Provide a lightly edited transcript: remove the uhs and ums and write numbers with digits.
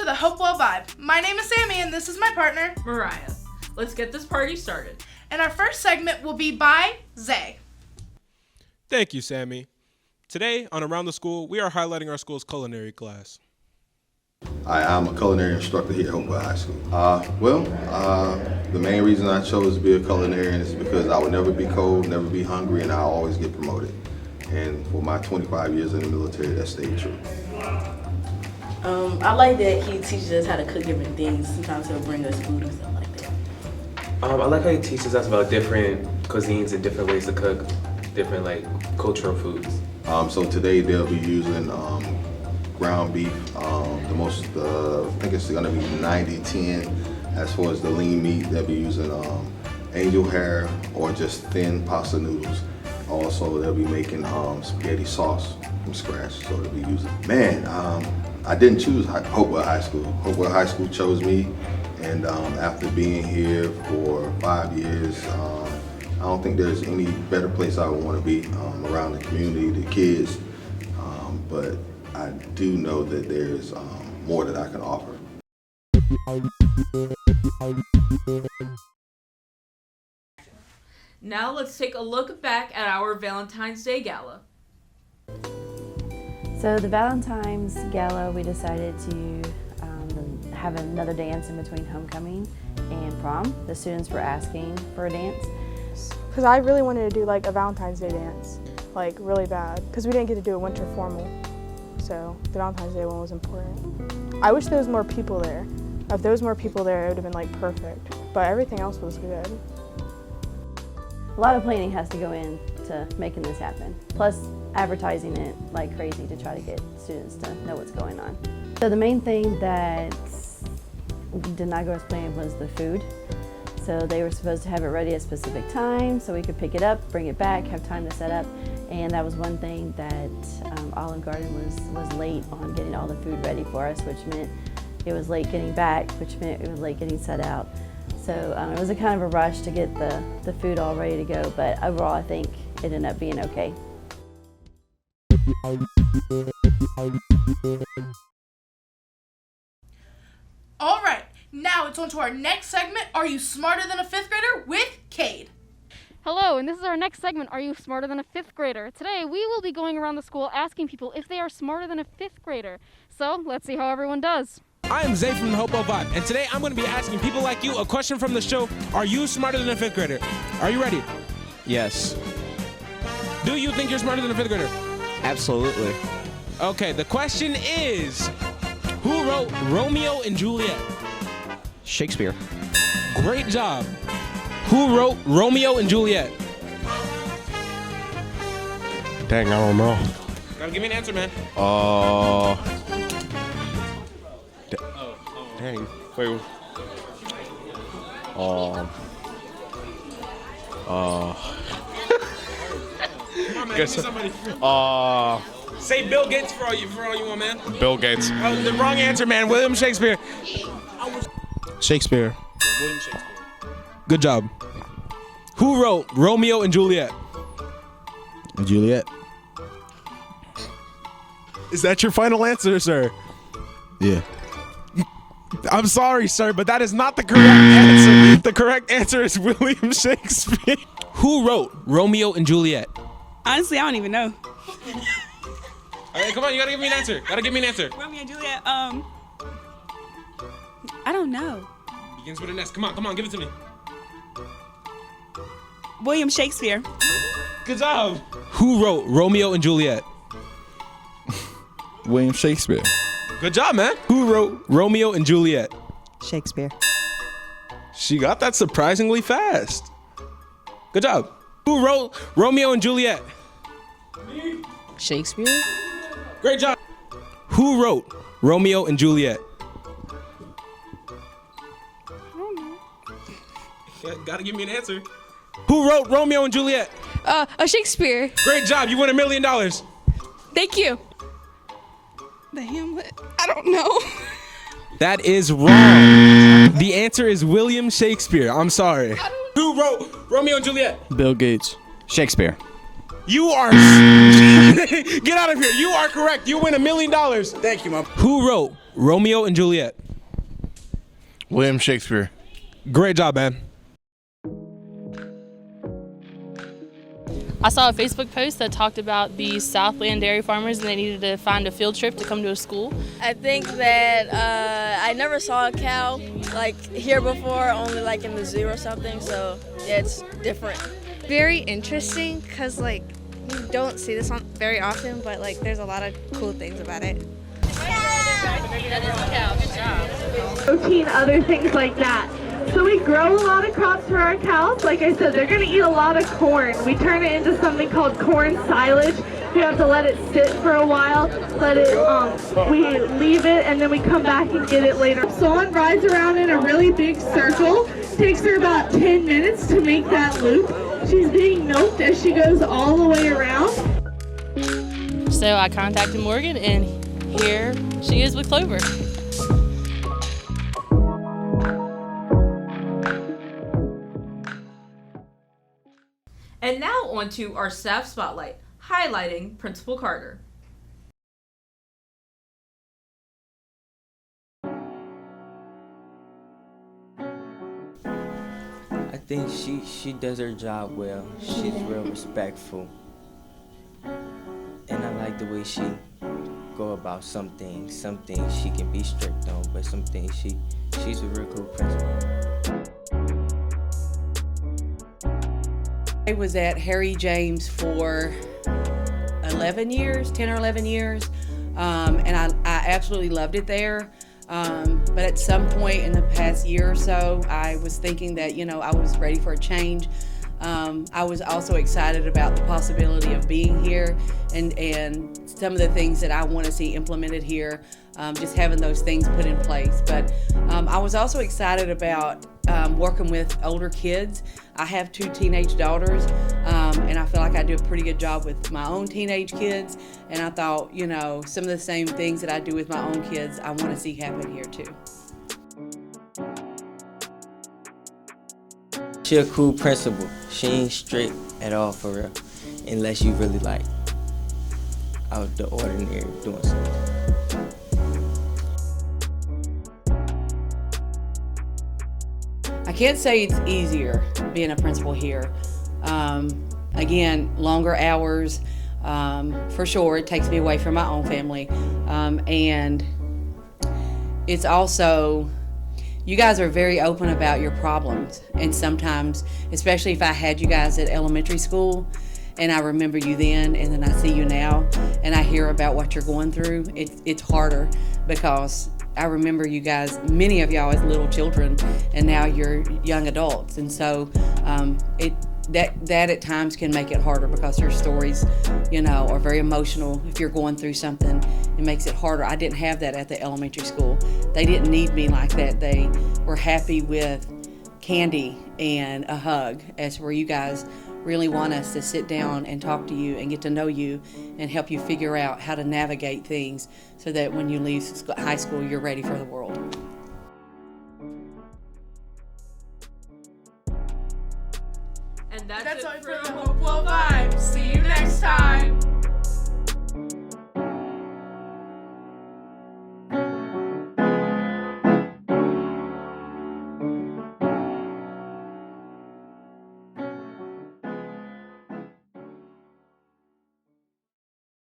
the Hopewell Vibe. My name is Sammy and this is my partner, Mariah. Let's get this party started. And our first segment will be by Zay. Thank you, Sammy. Today on Around the School, we are highlighting our school's culinary class. I'm a culinary instructor here at Hopewell High School. The main reason I chose to be a culinarian is because I would never be cold, never be hungry, and I always get promoted. And for my 25 years in the military, that stayed true. I like that he teaches us how to cook different things. Sometimes he'll bring us food and stuff like that. I like how he teaches us about different cuisines and different ways to cook different cultural foods. So today they'll be using ground beef. I think it's gonna be 90-10 as far as the lean meat. They'll be using angel hair or just thin pasta noodles. Also, they'll be making spaghetti sauce from scratch, so they'll be using. I didn't choose Hopewell High School. Hopewell High School chose me, and after being here for 5 years, I don't think there's any better place I would want to be around the community, the kids, but I do know that there's more that I can offer. Now let's take a look back at our Valentine's Day Gala. So the Valentine's Gala, we decided to have another dance in between homecoming and prom. The students were asking for a dance. Because I really wanted to do a Valentine's Day dance, really bad, because we didn't get to do a winter formal. So the Valentine's Day one was important. I wish there was more people there. If there was more people there, it would have been perfect, but everything else was good. A lot of planning has to go into making this happen. Plus advertising it like crazy to try to get students to know what's going on. So the main thing that did not go as planned was the food. So they were supposed to have it ready at a specific time so we could pick it up, bring it back, have time to set up. And that was one thing that Olive Garden was late on getting all the food ready for us, which meant it was late getting back, which meant it was late getting set out. So it was a kind of a rush to get the food all ready to go, but overall I think it ended up being okay. All right, now it's on to our next segment, Are You Smarter Than a Fifth Grader with Cade. Hello, and this is our next segment, Are You Smarter Than a Fifth Grader? Today, we will be going around the school asking people if they are smarter than a fifth grader. So, let's see how everyone does. I am Zay from the Hopewell Vibe, and today I'm going to be asking people like you a question from the show, Are you smarter than a fifth grader? Are you ready? Yes. Do you think you're smarter than a fifth grader? Absolutely. Okay, the question is, who wrote Romeo and Juliet? Shakespeare. Great job. Who wrote Romeo and Juliet? Dang, I don't know. Gotta give me an answer, man. Dang. Wait. Come on, man. Give me somebody. Say Bill Gates for all you want, man. Bill Gates. Oh, the wrong answer, man. William Shakespeare. Shakespeare. William Shakespeare. Good job. Who wrote Romeo and Juliet? Juliet. Is that your final answer, sir? Yeah. I'm sorry, sir, but that is not the correct answer. The correct answer is William Shakespeare. Who wrote Romeo and Juliet? Honestly, I don't even know. All right, come on, you gotta give me an answer. Romeo and Juliet, I don't know. Begins with an S. Come on, give it to me. William Shakespeare. Good job. Who wrote Romeo and Juliet? William Shakespeare. Good job, man. Who wrote Romeo and Juliet? Shakespeare. She got that surprisingly fast. Good job. Who wrote Romeo and Juliet? Shakespeare. Great job. Who wrote Romeo and Juliet? I don't know. Gotta give me an answer. Who wrote Romeo and Juliet? Shakespeare. Great job. You win $1 million. Thank you. The Hamlet. I don't know. That is wrong. The answer is William Shakespeare. I'm sorry. Who wrote Romeo and Juliet? Bill Gates. Shakespeare. You are... Get out of here. You are correct. You win $1 million. Thank you, Mom. Who wrote Romeo and Juliet. William Shakespeare. Great job, man. I saw a Facebook post that talked about the Southland dairy farmers and they needed to find a field trip to come to a school. I think that I never saw a cow like here before, only like in the zoo or something, so yeah, it's different. Very interesting because like you don't see this very often, but like there's a lot of cool things about it. Protein, other things like that. So we grow a lot of crops for our cows. Like I said, they're going to eat a lot of corn. We turn it into something called corn silage. We have to let it sit for a while. We leave it and then we come back and get it later. Someone rides around in a really big circle. Takes her about 10 minutes to make that loop. She's being milked as she goes all the way around. So I contacted Morgan and here she is with Clover. And now on to our staff spotlight, highlighting Principal Carter. I think she does her job well. She's real respectful. And I like the way she go about some things. Some things she can be strict on, but some things she's a real cool principal. I was at Harry James for 10 or 11 years, and I absolutely loved it there. But at some point in the past year or so, I was thinking that, I was ready for a change. I was also excited about the possibility of being here and some of the things that I want to see implemented here, just having those things put in place. But I was also excited about working with older kids. I have 2 teenage daughters, and I feel like I do a pretty good job with my own teenage kids. And I thought, some of the same things that I do with my own kids, I want to see happen here too. She a cool principal. She ain't strict at all for real, unless you really like out of the ordinary doing something. I can't say it's easier being a principal here. Again, longer hours, for sure. It takes me away from my own family. And it's also, you guys are very open about your problems. And sometimes, especially if I had you guys at elementary school, and I remember you then, and then I see you now, and I hear about what you're going through, it's harder because I remember you guys, many of y'all as little children, and now you're young adults. And so that at times can make it harder because your stories, are very emotional. If you're going through something, it makes it harder. I didn't have that at the elementary school. They didn't need me like that. They were happy with candy and a hug, as where you guys really want us to sit down and talk to you and get to know you and help you figure out how to navigate things so that when you leave high school, you're ready for the world. And that's it for the Hopewell Vibe. See you next time.